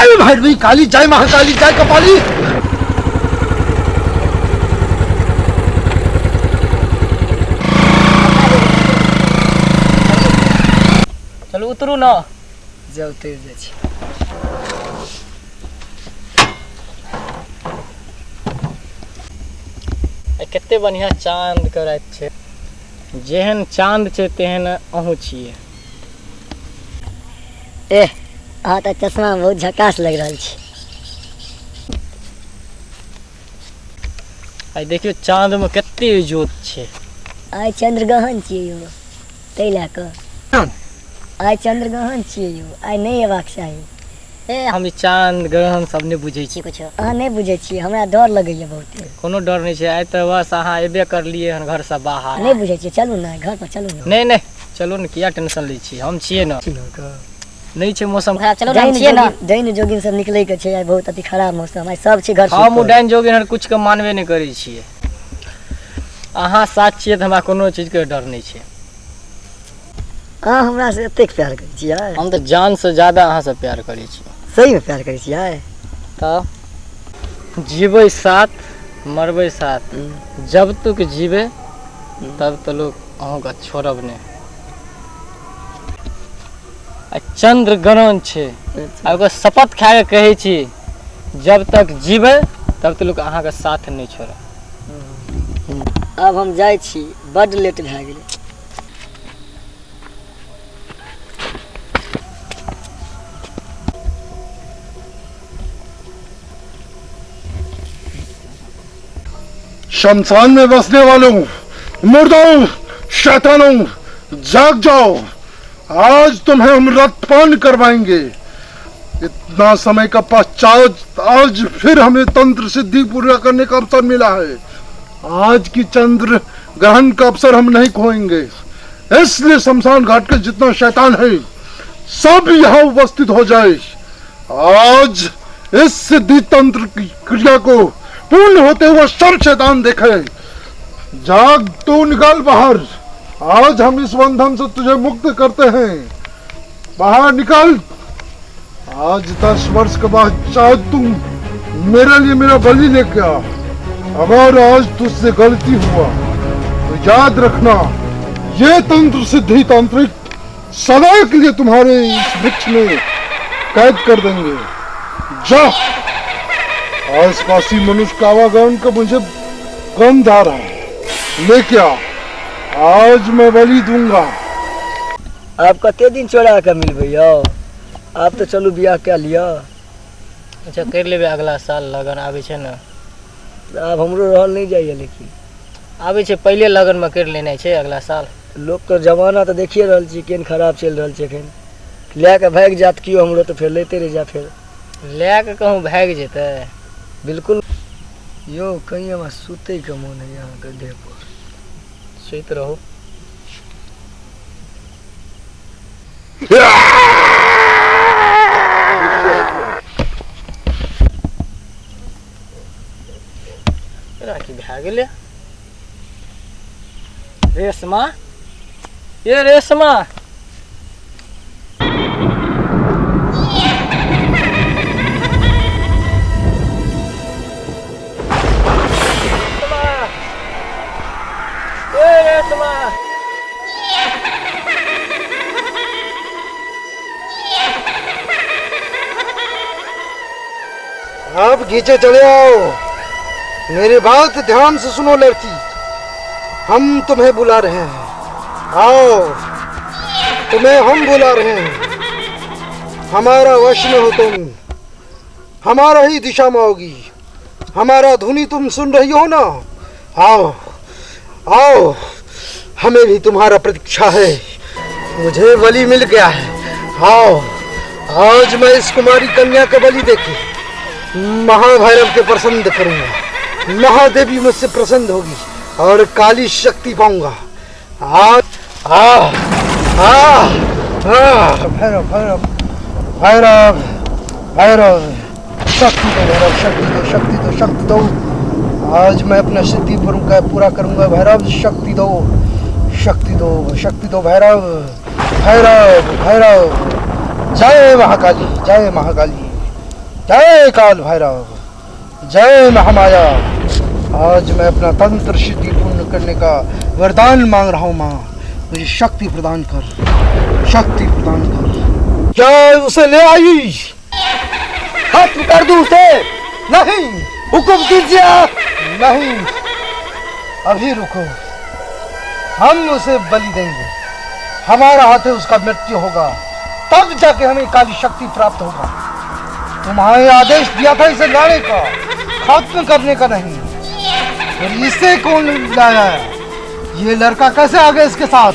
जय भैरवी काली, जय महाकाली, जय कपाली। चलो उतरू ना। जाओ उतर जाइ छी। कते बढ़िया चांद के रात छै। जेहन चांद छै तेहन अहूँ छियै। ए अहाँ तऽ चश्मा बहुत झकास लग रहल छी। आई देखियो चांद में कते इजोत छै। आइ चंद्रग्रहण छियै यौ, तै लए कऽ आइ चंद्रग्रहण छियै यौ, आइ नहि हेबाक चाही। हम चांद ग्रहण सब नहीं बुझे छी कुछ अहाँ नहीं बुझे छी, हमरा डर लगैया बहुत। कोनो डर नहीं छै। आइ तऽ बस अहाँ एबे करलिए हन घर से बाहर। नहीं बुझे छी, चलू ना घर पर चलू ना। नहीं नहीं चलू ना, किया टेंशन लै छी, हम छियै ना। नहीं छै मौसम खराब, चलो हम छियै ना। जैन जोगिन सब निकलै के छै, आइ बहुत अति खराब मौसम, आइ सब छै घर पर। हम डाइन जोगिन हर कुछ के मानबे नहीं करै छियै। अहाँ साथ छियै तऽ हमरा कोनो चीज के डर नहीं छै। अहाँ हमरा से एतेक प्यार करै छियै? हम तऽ जान से ज्यादा अहाँ से प्यार करै छी। सही में प्यार करै छियै? तब जीबै साथ मरबै साथ, जब तक जीबै तब तो लोग अहूँ का छोड़ब नहीं। चंद्र ग्रहण छै, अगर शपथ खा के कहै छी जब तक जीबै तब तक लोग अहाँ का साथ नहीं छोड़ब। अब हम जाइ छी, बड लेट भए गेलै। शमशान में बसने वालों, मुर्दों, शैतानों, जाग जाओ। आज तुम्हें हम रक्तपान करवाएंगे। इतना समय का पश्चात आज फिर हमें तंत्र सिद्धि पूरा करने का अवसर मिला है। आज की चंद्र ग्रहण का अवसर हम नहीं खोएंगे, इसलिए शमशान घाट के जितना शैतान है सब यहाँ उपस्थित हो जाए। आज इस सिद्धि तंत्र की क्रिया को पूर्ण होते हुए सब शैतान देखे। जाग तू निकाल बाहर, आज हम इस बंधन से तुझे मुक्त करते हैं। बाहर निकल। आज 10 वर्ष के बाद चाहे तुम मेरे लिए मेरा बलि लेके आ। अगर आज तुझसे गलती हुआ तो याद रखना, ये तंत्र सिद्धि तांत्रिक सदा के लिए तुम्हारे इस वृक्ष में कैद कर देंगे। जा, आसपासी मनुष्य का आवागमन का मुझे गंध आ रहा है, लेके आ। आज मैं बलि दूंगा। आप कते दिन चोरा के मिलबै यौ? आप तो चलू बियाह क्या लिया। अच्छा कर लेबे, अगला साल लगन आबै छै ना। अब हमरो रहल नहीं जाइए, लेकिन आबै छै पहले लगन में कर लेना छै अगला साल। लोग तो जमाना तो देखिए रहल छी केहन खराब चल रहल छै। एखन लए के भाग जात कियो हमरो तो फिर लेते रह जा। फिर लए के कहूँ भाग जेतै? बिल्कुल यो, कहीं हमरा सुतै के मोन है यहाँ के देह पर। सुत रहो। राखी भए गेलै। रेशमा, ये रेशमा, आप गीचे चले आओ। मेरी बात ध्यान से सुनो लड़की, हम तुम्हें बुला रहे हैं। आओ, तुम्हें हम बुला रहे हैं। हमारा वश में हो तुम, हमारा ही दिशा में होगी। हमारा धुनी तुम सुन रही हो ना। आओ आओ, हमें भी तुम्हारा प्रतीक्षा है। मुझे बलि मिल गया है। आओ, आज मैं इस कुमारी कन्या का बलि देके महाभैरव के प्रसन्न करूंगा। महादेवी मुझसे प्रसन्न होगी और काली शक्ति पाऊंगा। आज भैरव भैरव भैरव भैरव, शक्ति दो भैरव, शक्ति दो, शक्ति दो, शक्ति दो। आज मैं अपना सिद्धि पूरा करूंगा। भैरव शक्ति दो, शक्ति दो, शक्ति दो भैरव भैरव भैरव। जय महाकाली, जय महाकाली। जय काल भैरव, जय महामाया। आज मैं अपना तंत्र सिद्धि पूर्ण करने का वरदान मांग रहा हूँ। माँ, मुझे शक्ति प्रदान कर, शक्ति प्रदान कर। जय, उसे ले आई। खत्म कर दूं उसे? नहीं, हुक्म कीजिए। नहीं, अभी रुको, हम उसे बलि देंगे। हमारा हाथ उसका मृत्यु होगा, तब जाके हमें काली शक्ति प्राप्त होगा। तुम्हारे आदेश दिया था इसे लाने का, खत्म करने का नहीं। और इसे कौन लाया है? ये लड़का कैसे आ गया इसके साथ?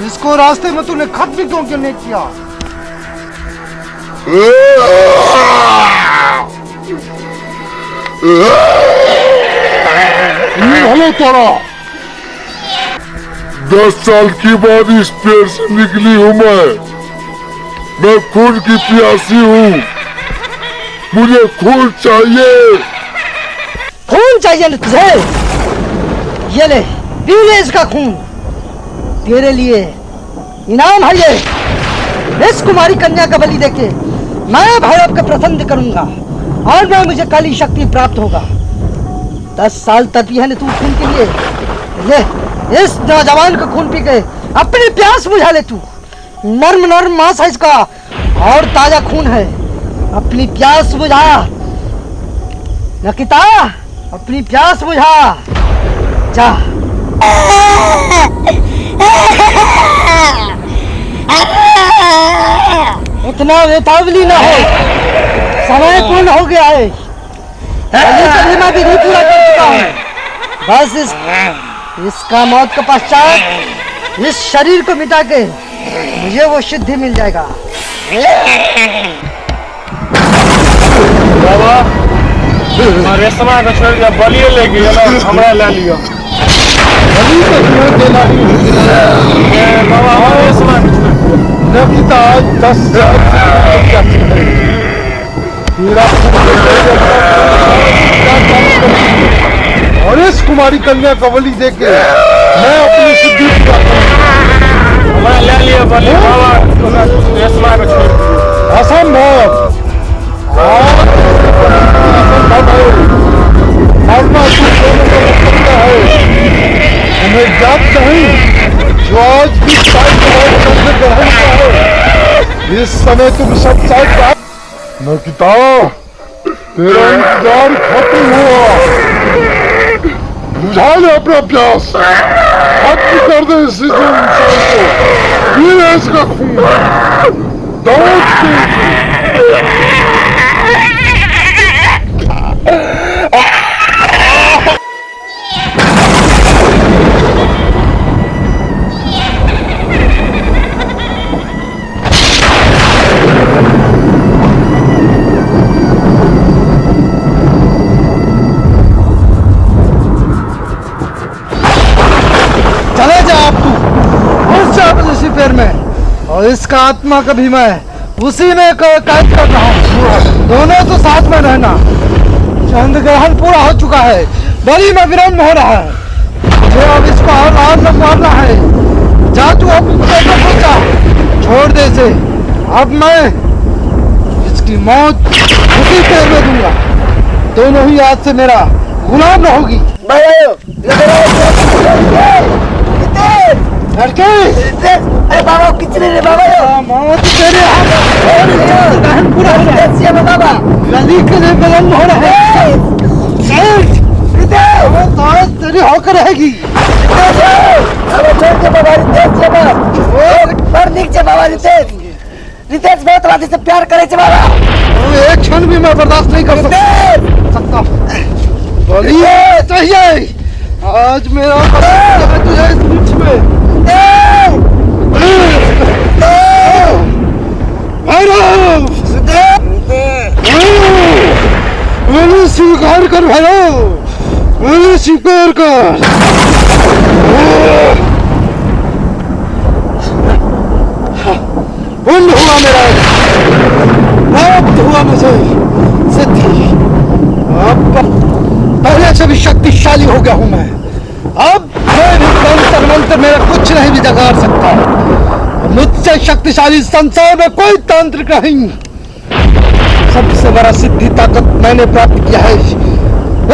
इसको रास्ते में तूने खत्म क्यों नहीं किया? हेलो तोरा, 10 साल की बाद इस पेड़ से निकली हूँ मैं खून की प्यासी हूँ, मुझे खून चाहिए। खून चाहिए ना तुझे? ये ले, पी ले इसका खून। तेरे लिए इनाम है ये। इस कुमारी कन्या का बलि देके मैं भैरव को प्रसन्न करूंगा और मैं मुझे काली शक्ति प्राप्त होगा। 10 साल तपी है ना तू खून के लिए। ले, इस नौजवान का खून पी के अपनी प्यास बुझा ले तू। नर्म नर्म मांस है इसका और ताजा खून है। अपनी प्यास बुझा नकिता, अपनी प्यास बुझा। जा। इतना बेतावली ना हो, समय पूर्ण हो गया है। मैं भी नहीं पूरा कर चुका हूँ। बस इसका मौत के पश्चात इस शरीर को मिटा के मुझे वो सिद्धि मिल जाएगा। बाबा, रेशमा का छोड़ दिया, बलिए ले गया ना, हमरा ले लियो। बलि को तुम्हें देना ही है। बाबा, हमारे रेशमा का छोड़ दिया। नकिता आज 10 साल तेरा और इस कुमारी कन्या का बलि देके मैं अपनी सिद्धि पूरा करूंगा। हमरा ले लियो बलि। बाबा, रेशमा का छोड़ दिया। असंभव। हमें याद नहीं जो आज भी ग्रहण का है। इस समय तुम सब साथ नकिता, तेरा इंतजार खत्म हुआ। बुझा ले अपना प्यास, खत्म कर दे इस इंसान को। पी ले इसका खून, दौड़ के। में और इसका आत्मा का भी मैं उसी में कैद कर रहा हूँ। दोनों तो साथ में रहना। चंद्र ग्रहण पूरा हो चुका है, बलि में विराम हो रहा है। मुझे अब इसको और न मारना है। जा तू अब पहुंचा, छोड़ दे इसे। अब मैं इसकी मौत उसी पेड़ में दूंगा। दोनों ही आज से मेरा गुलाम न होगी। लड़के, अरे बाबा कितने रे बाबा? मौत तेरे हाथ पूरा हो रहा है बाबा। गली के लिए विलम्ब हो रहा है। तेरी होकर रहेगी। रितेश बहुत राधे से प्यार करे छे बाबा। एक क्षण भी मैं बर्दाश्त नहीं कर सकता। बोलिए चाहिए। आज मेरा है तुझे इस बीच में। मैंने स्वीकार कर भैरव, मैंने स्वीकार कर। पूर्ण हुआ मेरा, प्राप्त हुआ मुझे सिद्धि। अब पहले से भी शक्तिशाली हो गया हूं मैं। अब मैं भी तंत्र मंत्र मेरा कुछ नहीं भी जगाड़ सकता। मुझसे शक्तिशाली संसार में कोई तांत्रिक नहीं। सबसे बड़ा सिद्धि ताकत मैंने प्राप्त किया है।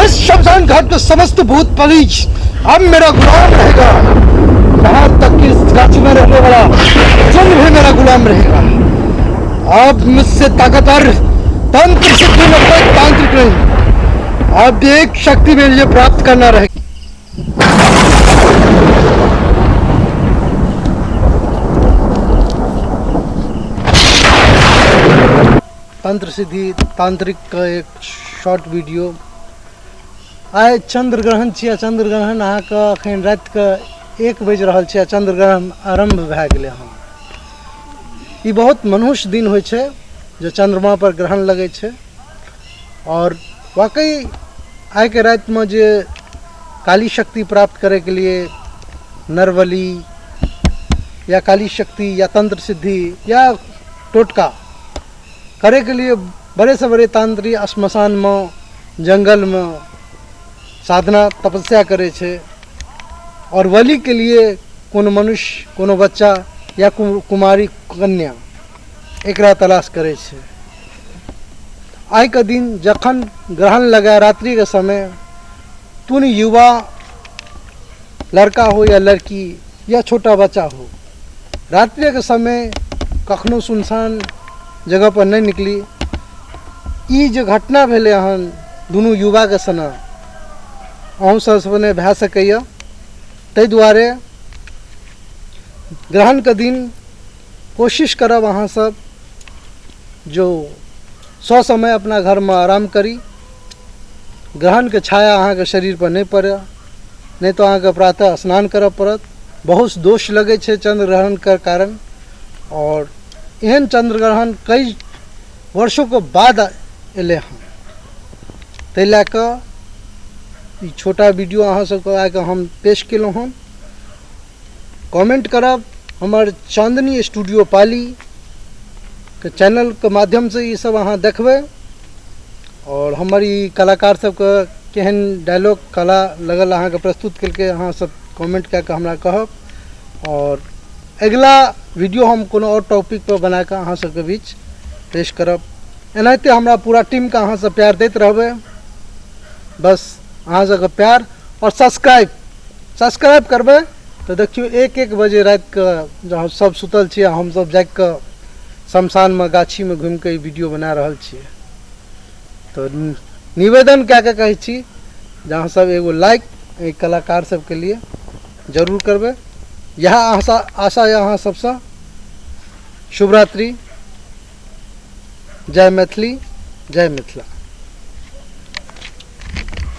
इस शमशान घाट के समस्त भूत पलीज अब मेरा गुलाम रहेगा। यहाँ तक कि इस गाछी में रहने वाला जन भी मेरा गुलाम रहेगा। अब मुझसे ताकतवर तंत्र सिद्धि में कोई तांत्रिक नहीं। अब एक शक्ति में ये प्राप्त करना रहेगी। तंत्र सिद्धि तांत्रिक का एक शॉर्ट वीडियो। आइ चंद्र ग्रहण छियै। चंद्र ग्रहण अहाँके अखन राति के 1 बजि रहल छै। चंद्र ग्रहण आरंभ भए गेलै हन। ई बहुत मनुष्य दिन होइ छै जो चंद्रमा पर ग्रहण लगै छै। और वाकई आइ के राति में जे काली शक्ति प्राप्त करे के लिए नरबली या काली शक्ति या तंत्र सिद्धि या टोटका करे के लिए बड़े से बड़े तांत्रिक श्मशान में जंगल में साधना तपस्या करे छे। और बलि के लिए कोनो मनुष्य कोनो बच्चा या कुमारी कन्या एकरा तलाश करे छे। आइ के दिन जखन ग्रहण लगा रात्रि के समय तुन युवा लड़का हो या लड़की या छोटा बच्चा हो रात्रि के समय कखनो सुनसान जगह पर नहीं निकली। ई जो घटना भेले हन दुनू युवा के सना अहूँ सब ने भए सकैया। ताहि दुआरे ग्रहण के दिन कोशिश करब अहाँ सब जो समय अपना घर में आराम करी। ग्रहण के छाया अहाँ के शरीर पर नहीं पड़े, नहीं तो अहाँ के प्रातः स्नान करब पड़त। बहुत दोष लगे छे चंद्र ग्रहण के कारण। और एहन चंद्र ग्रहण कई वर्षों के बाद एले हन। ताहि लए कऽ ई छोटा वीडियो अहाँ सबके आके हम पेश केलहुँ हन। कमेंट करब हमर चांदनी स्टूडियो पाली के चैनल के माध्यम से ये सब अहाँ देखबै। और हमर ई कलाकार सबके केहन डायलॉग कला लगल अहाँ के प्रस्तुत करके अहाँ सब कमेंट कए के हमरा कहब। और अगला वीडियो हम कोनो और टॉपिक पर बना के अहाँ सबके बीच पेश करब। एनाहिते हमरा पूरा टीम के अहाँ सब प्यार दैत रहबै। बस अहाँ सबके प्यार और सब्सक्राइब करबै तो देखियो 1-1 बजे रात के जब सब सुतल छियै हम सब जाग के शमशान में गाछी में घूम के वीडियो बना रहल छियै। तो निवेदन कए के कहै छी जे अहाँ सब एगो लाइक कलाकार सबके लिए जरूर करबै। यह आशा है अहाँ सबसे। शुभ रात्रि। जय मैथिली, जय मिथिला।